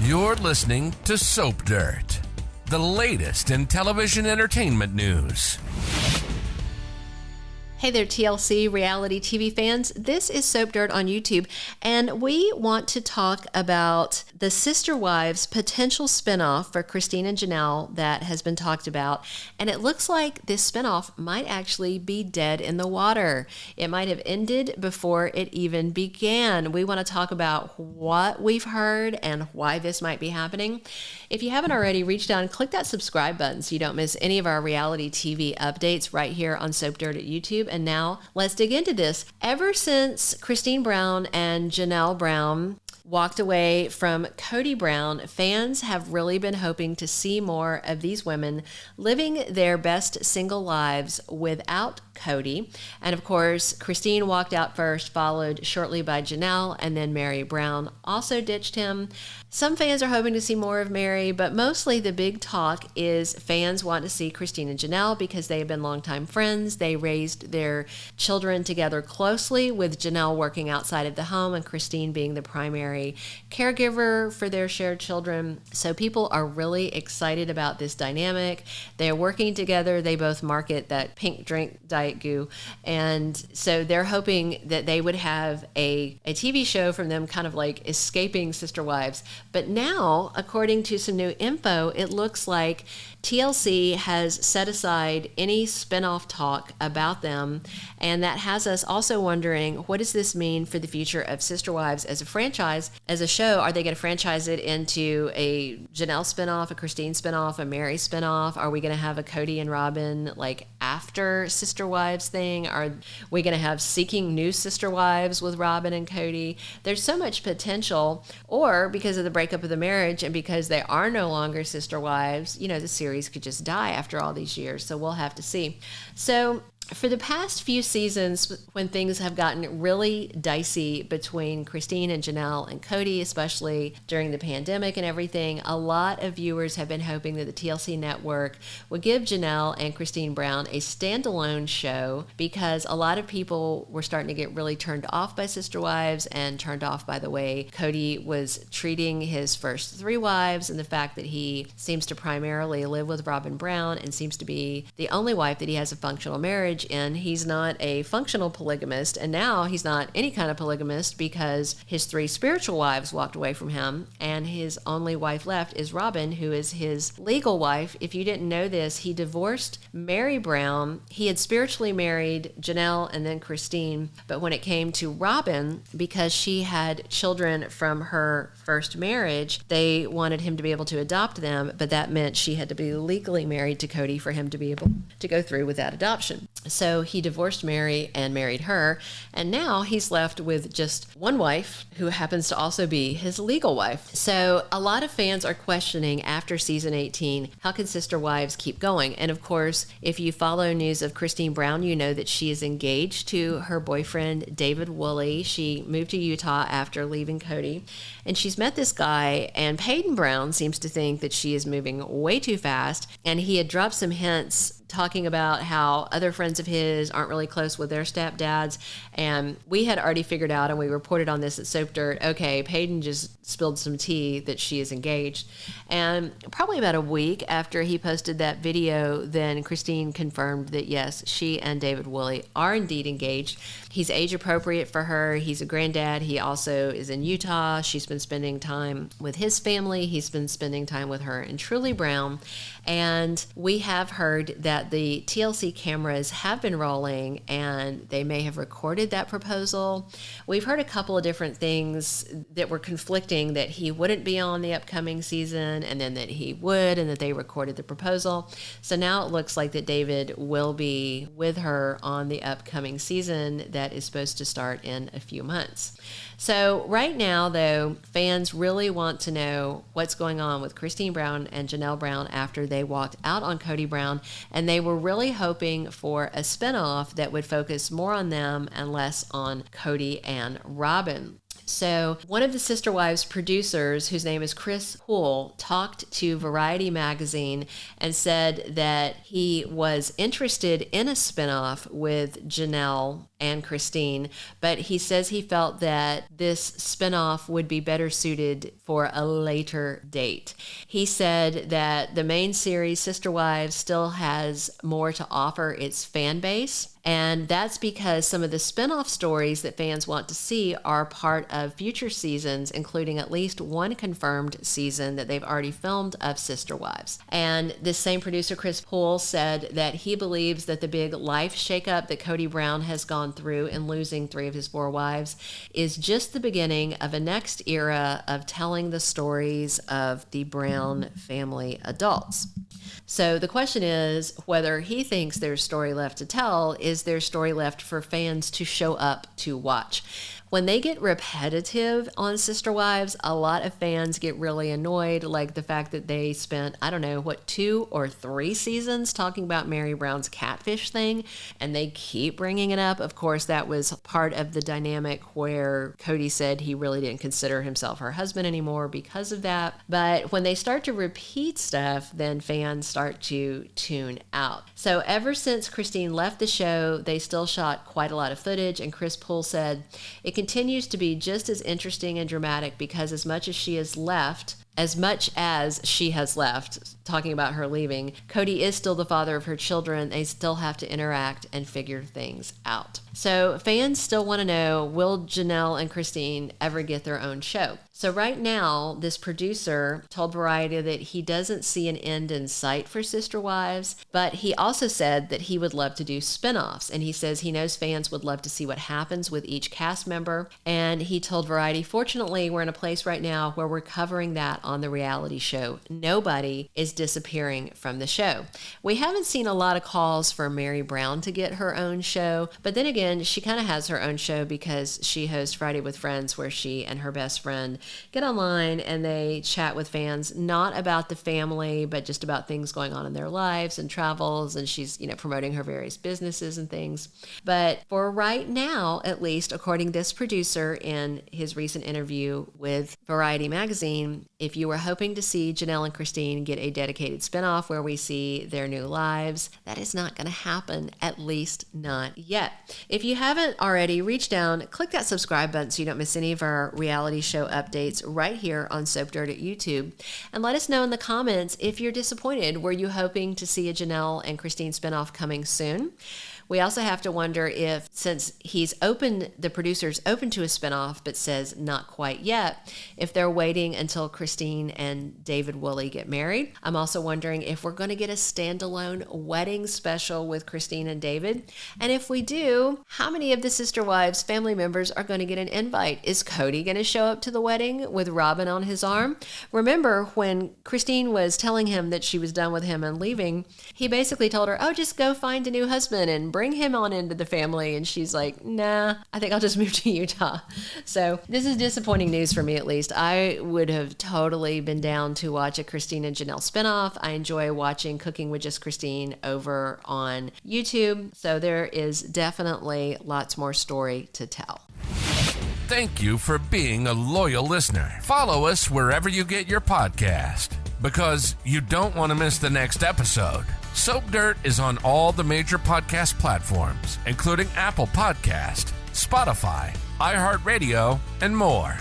You're listening to Soap Dirt, the latest in television entertainment news. Hey there, TLC reality TV fans. This is Soap Dirt on YouTube, and we want to talk about the Sister Wives potential spinoff for Christine and Janelle that has been talked about. And it looks like this spinoff might actually be dead in the water. It might have ended before it even began. We want to talk about what we've heard and why this might be happening. If you haven't already, reach down and click that subscribe button so you don't miss any of our reality TV updates right here on Soap Dirt at YouTube. And now let's dig into this. Ever since Christine Brown and Janelle Brown walked away from Kody Brown, fans have really been hoping to see more of these women living their best single lives without Kody. And of course, Christine walked out first, followed shortly by Janelle, and then Mary Brown also ditched him. Some fans are hoping to see more of Mary, but mostly the big talk is fans want to see Christine and Janelle because they have been longtime friends. They raised their children together closely, with Janelle working outside of the home and Christine being the primary caregiver for their shared children. So people are really excited about this dynamic. They're working together. They both market that pink drink, Diet Goo. And so they're hoping that they would have a TV show from them, kind of like escaping Sister Wives. But now, according to some new info, it looks like TLC has set aside any spinoff talk about them, and that has us also wondering, what does this mean for the future of Sister Wives as a franchise, as a show? Are they going to franchise it into a Janelle spinoff, a Christine spinoff, a Mary spinoff? Are we going to have a Kody and Robin like after Sister Wives thing? Are we going to have Seeking New Sister Wives with Robin and Kody? There's so much potential. Or because of the breakup of the marriage and because they are no longer Sister Wives, the series could just die after all these years. So we'll have to see. So for the past few seasons, when things have gotten really dicey between Christine and Janelle and Kody, especially during the pandemic and everything, a lot of viewers have been hoping that the TLC network would give Janelle and Christine Brown a standalone show, because a lot of people were starting to get really turned off by Sister Wives and turned off by the way Kody was treating his first three wives, and the fact that he seems to primarily live with Robin Brown and seems to be the only wife that he has a functional marriage in. He's not a functional polygamist, and now he's not any kind of polygamist because his three spiritual wives walked away from him, and his only wife left is Robin, who is his legal wife. If you didn't know this, he divorced Mary Brown. He had spiritually married Janelle and then Christine, but when it came to Robin, because she had children from her first marriage, they wanted him to be able to adopt them, but that meant she had to be legally married to Kody for him to be able to go through with that adoption. So he divorced Mary and married her, and now he's left with just one wife, who happens to also be his legal wife. So a lot of fans are questioning, after season 18, how can Sister Wives keep going? And of course, if you follow news of Christine Brown, you know that she is engaged to her boyfriend, David Woolley. She moved to Utah after leaving Kody, and she's met this guy, and Peyton Brown seems to think that she is moving way too fast, and he had dropped some hints talking about how other friends of his aren't really close with their stepdads. And we had already figured out, and we reported on this at Soap Dirt, okay, Peyton just spilled some tea that she is engaged. And probably about a week after he posted that video, then Christine confirmed that yes, she and David Woolley are indeed engaged. He's age appropriate for her. He's a granddad. He also is in Utah. She's been spending time with his family. He's been spending time with her and Truly Brown. And we have heard that the TLC cameras have been rolling, and they may have recorded that proposal. We've heard a couple of different things that were conflicting, that he wouldn't be on the upcoming season, and then that he would, and that they recorded the proposal. So now it looks like that David will be with her on the upcoming season that is supposed to start in a few months. So right now, though, fans really want to know what's going on with Christine Brown and Janelle Brown after they walked out on Kody Brown, and they were really hoping for a spinoff that would focus more on them and less on Kody and Robin. So one of the Sister Wives producers, whose name is Chris Poole, talked to Variety magazine and said that he was interested in a spinoff with Janelle and Christine, but he says he felt that this spinoff would be better suited for a later date. He said that the main series, Sister Wives, still has more to offer its fan base. And that's because some of the spin-off stories that fans want to see are part of future seasons, including at least one confirmed season that they've already filmed of Sister Wives. And this same producer, Poole, said that he believes that the big life shakeup that Kody Brown has gone through in losing 3 of his 4 wives is just the beginning of a next era of telling the stories of the Brown family adults. So the question is whether he thinks there's story left to tell. Is there story left for fans to show up to watch? When they get repetitive on Sister Wives, a lot of fans get really annoyed, like the fact that they spent, 2 or 3 seasons talking about Mary Brown's catfish thing, and they keep bringing it up. Of course, that was part of the dynamic where Kody said he really didn't consider himself her husband anymore because of that. But when they start to repeat stuff, then fans start to tune out. So ever since Christine left the show, they still shot quite a lot of footage, and Poole said, it continues to be just as interesting and dramatic because as much as she has left, talking about her leaving, Kody is still the father of her children. They still have to interact and figure things out. So fans still want to know, will Janelle and Christine ever get their own show? So right now, this producer told Variety that he doesn't see an end in sight for Sister Wives, but he also said that he would love to do spinoffs. And he says he knows fans would love to see what happens with each cast member. And he told Variety, fortunately, we're in a place right now where we're covering that on the reality show. Nobody is disappearing from the show. We haven't seen a lot of calls for Mary Brown to get her own show, but then again, she kind of has her own show because she hosts Friday with Friends, where she and her best friend get online and they chat with fans, not about the family, but just about things going on in their lives and travels. And she's, promoting her various businesses and things. But for right now, at least, according to this producer in his recent interview with Variety magazine, if you were hoping to see Janelle and Christine get a dedicated spinoff where we see their new lives, that is not going to happen, at least not yet. If you haven't already, reach down, click that subscribe button so you don't miss any of our reality show updates right here on Soap Dirt at YouTube. And let us know in the comments if you're disappointed. Were you hoping to see a Janelle and Christine spinoff coming soon? We also have to wonder if, since the producer's open to a spinoff, but says not quite yet, if they're waiting until Christine and David Woolley get married. I'm also wondering if we're going to get a standalone wedding special with Christine and David. And if we do, how many of the Sister Wives family members are going to get an invite? Is Kody going to show up to the wedding with Robin on his arm? Remember when Christine was telling him that she was done with him and leaving, he basically told her, just go find a new husband and bring him on into the family. And she's like, nah, I think I'll just move to Utah. So this is disappointing news for me, at least. I would have totally been down to watch a Christine and Janelle spinoff. I enjoy watching Cooking with Just Christine over on YouTube. So there is definitely lots more story to tell. Thank you for being a loyal listener. Follow us wherever you get your podcast, because you don't want to miss the next episode. Soap Dirt is on all the major podcast platforms, including Apple Podcast, Spotify, iHeartRadio, and more.